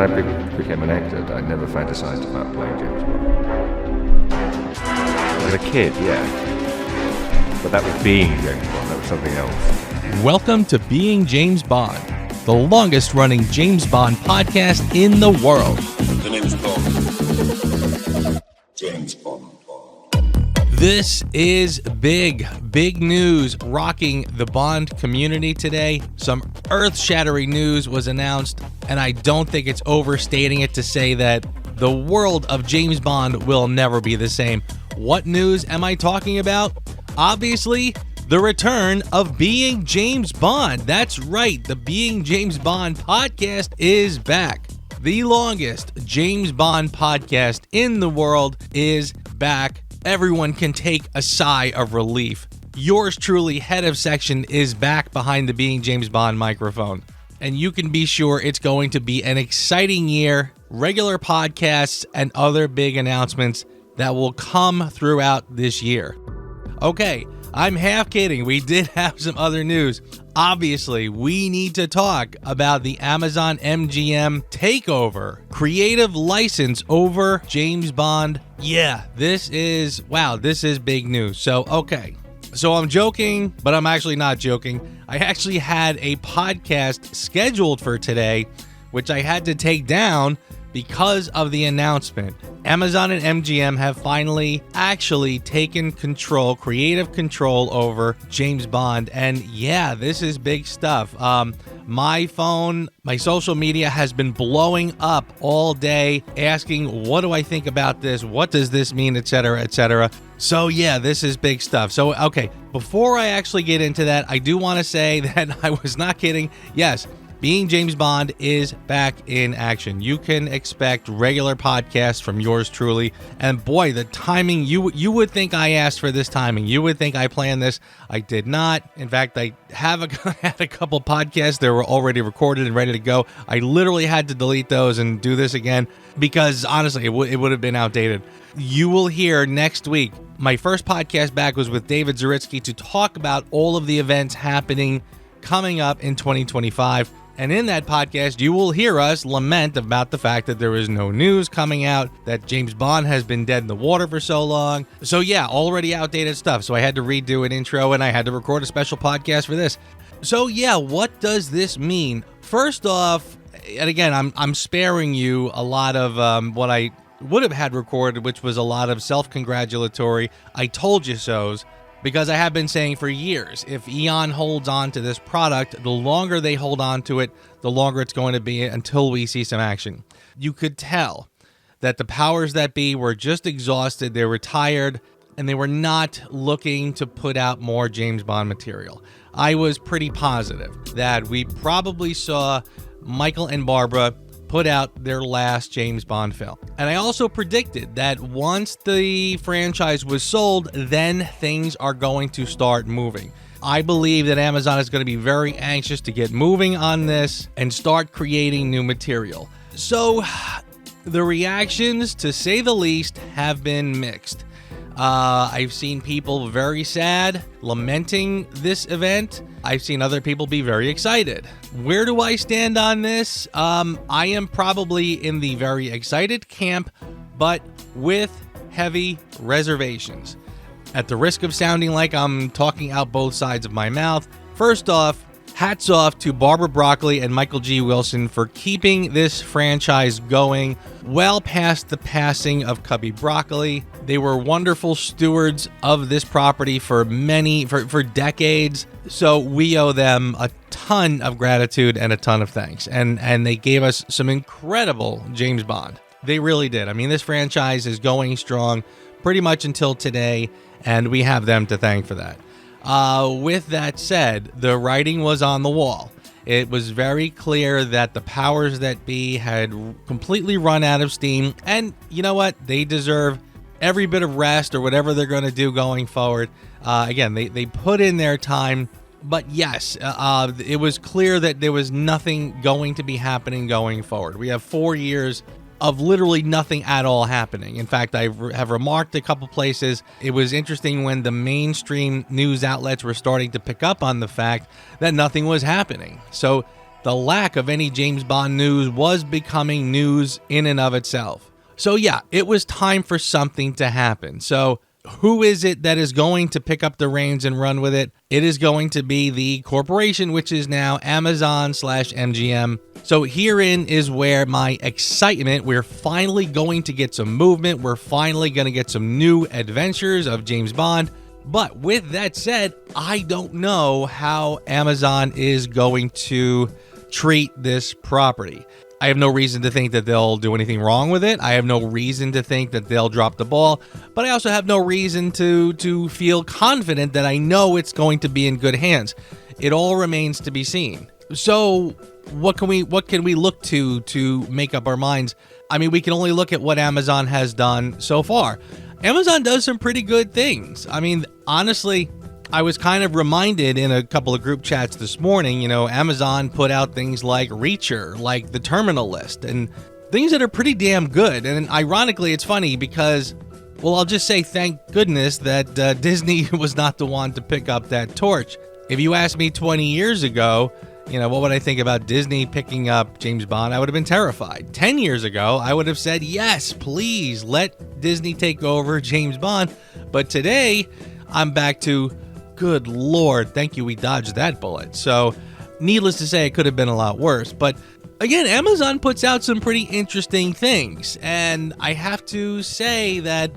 I became an actor, I never fantasized about playing James Bond. As a kid, yeah. But that was being James Bond, that was something else. Welcome to Being James Bond, the longest running James Bond podcast in the world. The name is Bond. James Bond. This is big news rocking the Bond community today. Some earth-shattering news was announced, and I don't think it's overstating it to say that the world of James Bond will never be the same. What news am I talking about? Obviously, the return of Being James Bond. That's right, the Being James Bond podcast is back. The longest James Bond podcast in the world is back. Everyone can take a sigh of relief. Yours truly, head of section, is back behind the Being James Bond microphone. And you can be sure it's going to be an exciting year, regular podcasts, and other big announcements that will come throughout this year. Okay, I'm half kidding. We did have some other news. Obviously, we need to talk about the Amazon MGM takeover, creative license over James Bond. Yeah, this is big news. So I'm joking, but I'm actually not joking. I actually had a podcast scheduled for today, which I had to take down because of the announcement. Amazon and MGM have finally actually taken control, creative control over James Bond. And yeah, this is big stuff. My phone, my social media has been blowing up all day asking, what do I think about this? What does this mean, etc., etc. So yeah, this is big stuff. So, okay, before I actually get into that, I do want to say that I was not kidding. Yes, Being James Bond is back in action. You can expect regular podcasts from yours truly. And boy, the timing, you would think I asked for this timing. You would think I planned this. I did not. In fact, I had a couple podcasts that were already recorded and ready to go. I literally had to delete those and do this again because honestly, it would have been outdated. You will hear next week. My first podcast back was with David Zaritsky to talk about all of the events happening coming up in 2025. And in that podcast, you will hear us lament about the fact that there is no news coming out, that James Bond has been dead in the water for so long. So yeah, already outdated stuff. So I had to redo an intro and I had to record a special podcast for this. So yeah, what does this mean? First off, and again, I'm sparing you a lot of what I would have had recorded, which was a lot of self-congratulatory I told you so's. Because I have been saying for years, if Eon holds on to this product, the longer they hold on to it, the longer it's going to be until we see some action. You could tell that the powers that be were just exhausted, they were tired, and they were not looking to put out more James Bond material. I was pretty positive that we probably saw Michael and Barbara put out their last James Bond film. And I also predicted that once the franchise was sold, then things are going to start moving. I believe that Amazon is going to be very anxious to get moving on this and start creating new material. So the reactions, to say the least, have been mixed. I've seen people very sad, lamenting this event. I've seen other people be very excited. Where do I stand on this? I am probably in the very excited camp, but with heavy reservations. At the risk of sounding like I'm talking out both sides of my mouth, first off, hats off to Barbara Broccoli and Michael G. Wilson for keeping this franchise going well past the passing of Cubby Broccoli. They were wonderful stewards of this property for decades. So we owe them a ton of gratitude and a ton of thanks. And they gave us some incredible James Bond. They really did. I mean, this franchise is going strong pretty much until today, and we have them to thank for that. With that said, the writing was on the wall. It was very clear that the powers that be had completely run out of steam. And you know what? They deserve every bit of rest or whatever they're going to do going forward. Again, they put in their time. But yes, it was clear that there was nothing going to be happening going forward. We have 4 years of literally nothing at all happening. In fact, I have remarked a couple places, it was interesting when the mainstream news outlets were starting to pick up on the fact that nothing was happening. So the lack of any James Bond news was becoming news in and of itself. So yeah, it was time for something to happen. So who is it that is going to pick up the reins and run with it? It is going to be the corporation, which is now Amazon/MGM. So herein is where my excitement, we're finally going to get some movement. We're finally going to get some new adventures of James Bond. But with that said, I don't know how Amazon is going to treat this property. I have no reason to think that they'll do anything wrong with it. I have no reason to think that they'll drop the ball, but I also have no reason to feel confident that I know it's going to be in good hands. It all remains to be seen. So what can we look to make up our minds? I mean, we can only look at what Amazon has done so far. Amazon does some pretty good things. I mean, honestly, I was kind of reminded in a couple of group chats this morning, Amazon put out things like Reacher, like the Terminal List, and things that are pretty damn good. And ironically, it's funny because, well, I'll just say thank goodness that Disney was not the one to pick up that torch. If you asked me 20 years ago, what would I think about Disney picking up James Bond? I would have been terrified. 10 years ago, I would have said, yes, please let Disney take over James Bond. But today, I'm back to, good Lord, thank you, we dodged that bullet. So, needless to say, it could have been a lot worse. But again, Amazon puts out some pretty interesting things. And I have to say that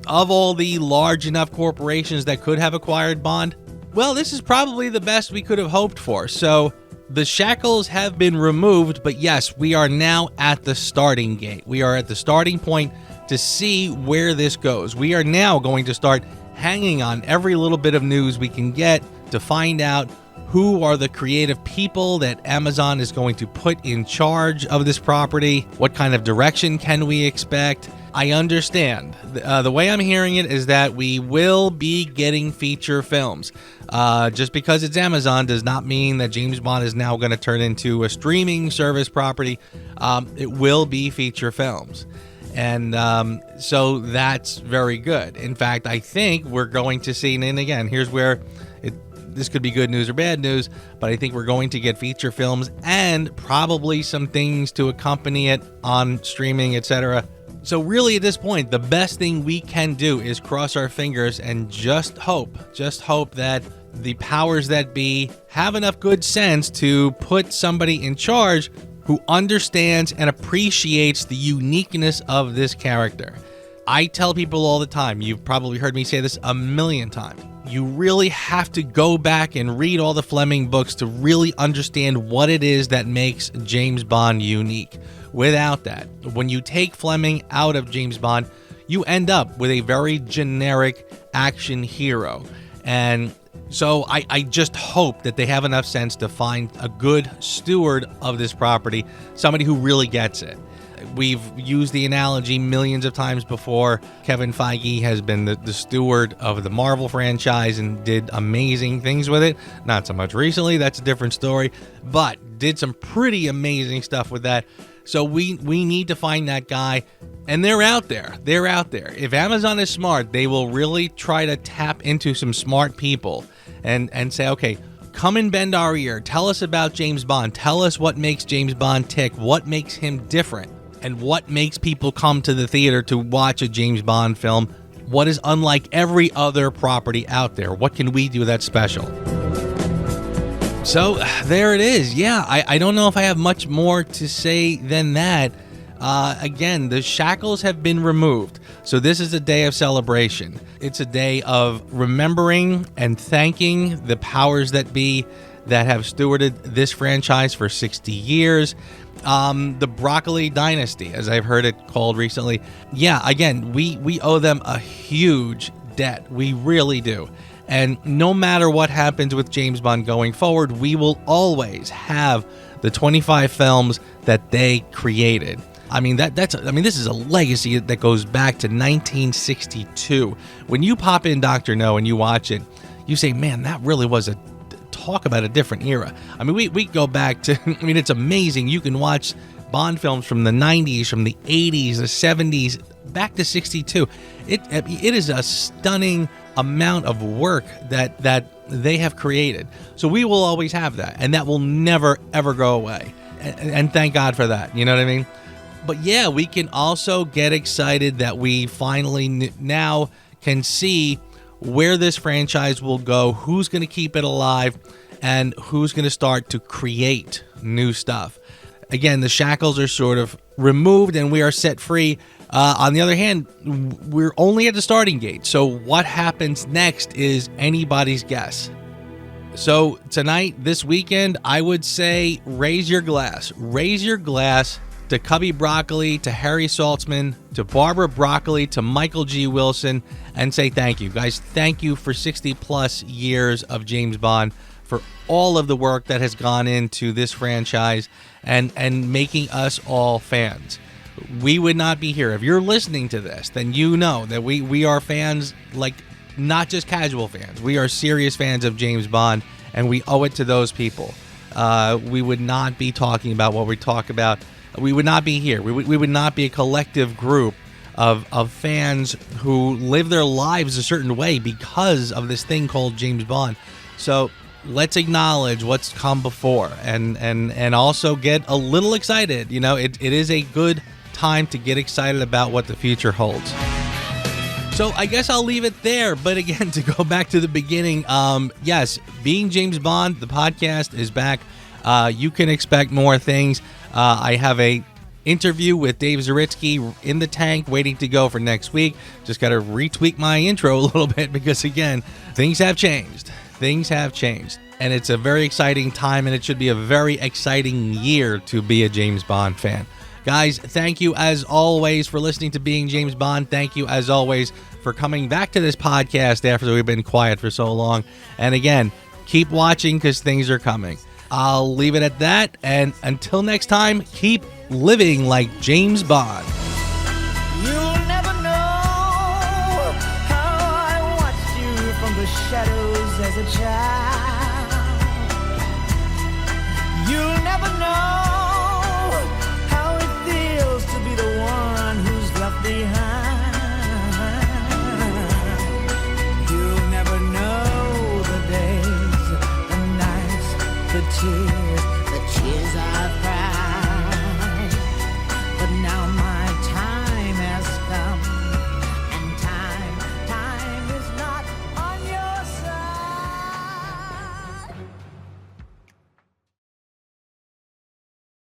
of all the large enough corporations that could have acquired Bond, well, this is probably the best we could have hoped for. So, the shackles have been removed, but yes, we are now at the starting gate. We are at the starting point to see where this goes. We are now going to start hanging on every little bit of news we can get to find out who are the creative people that Amazon is going to put in charge of this property. What kind of direction can we expect? I understand. The way I'm hearing it is that we will be getting feature films. Just because it's Amazon does not mean that James Bond is now going to turn into a streaming service property. It will be feature films. And so that's very good. In fact, I think we're going to see, and again, here's where this could be good news or bad news, but I think we're going to get feature films and probably some things to accompany it on streaming, etc. So really at this point, the best thing we can do is cross our fingers and just hope that the powers that be have enough good sense to put somebody in charge who understands and appreciates the uniqueness of this character. I tell people all the time, you've probably heard me say this a million times, you really have to go back and read all the Fleming books to really understand what it is that makes James Bond unique. Without that, when you take Fleming out of James Bond, you end up with a very generic action hero. And so I just hope that they have enough sense to find a good steward of this property, somebody who really gets it. We've used the analogy millions of times before. Kevin Feige has been the steward of the Marvel franchise and did amazing things with it. Not so much recently, that's a different story, but did some pretty amazing stuff with that. So we need to find that guy, and they're out there. They're out there. If Amazon is smart, they will really try to tap into some smart people and say, okay, come and bend our ear. Tell us about James Bond. Tell us what makes James Bond tick, what makes him different, and what makes people come to the theater to watch a James Bond film. What is unlike every other property out there? What can we do that's special? So there it is. Yeah, I don't know if I have much more to say than that. Again, the shackles have been removed. So this is a day of celebration. It's a day of remembering and thanking the powers that be that have stewarded this franchise for 60 years. The Broccoli Dynasty, as I've heard it called recently. Yeah, again, we owe them a huge debt. We really do. And no matter what happens with James Bond going forward, we will always have the 25 films that they created. I mean, this is a legacy that goes back to 1962. When you pop in Dr. No and you watch it, you say, man, that really was talk about a different era. I mean, we go back to, it's amazing. You can watch Bond films from the 90s, from the 80s, the 70s, back to 62. It is a stunning amount of work that they have created. So we will always have that, and that will never ever go away. And thank God for that. You know what I mean? But yeah, we can also get excited that we finally now can see where this franchise will go, who's going to keep it alive, and who's going to start to create new stuff. Again, the shackles are sort of removed and we are set free. On the other hand, we're only at the starting gate. So what happens next is anybody's guess. So tonight, this weekend, I would say raise your glass. Raise your glass to Cubby Broccoli, to Harry Saltzman, to Barbara Broccoli, to Michael G. Wilson, and say thank you. Guys, thank you for 60 plus years of James Bond, for all of the work that has gone into this franchise and making us all fans. We would not be here. If you're listening to this, then you know that we are fans, like not just casual fans. We are serious fans of James Bond, and we owe it to those people. We would not be talking about what we talk about. We would not be here. We would not be a collective group of fans who live their lives a certain way because of this thing called James Bond. So let's acknowledge what's come before and also get a little excited. You know, it is a good time to get excited about what the future holds. So I guess I'll leave it there. But again, to go back to the beginning, yes, Being James Bond, the podcast is back. You can expect more things. I have a interview with Dave Zaritsky in the tank waiting to go for next week. Just got to retweak my intro a little bit because, again, things have changed. Things have changed. And it's a very exciting time, and it should be a very exciting year to be a James Bond fan. Guys, thank you as always for listening to Being James Bond. Thank you as always for coming back to this podcast after we've been quiet for so long. And again, keep watching because things are coming. I'll leave it at that. And until next time, keep living like James Bond. You'll never know how I watched you from the shadows as a child. You'll never know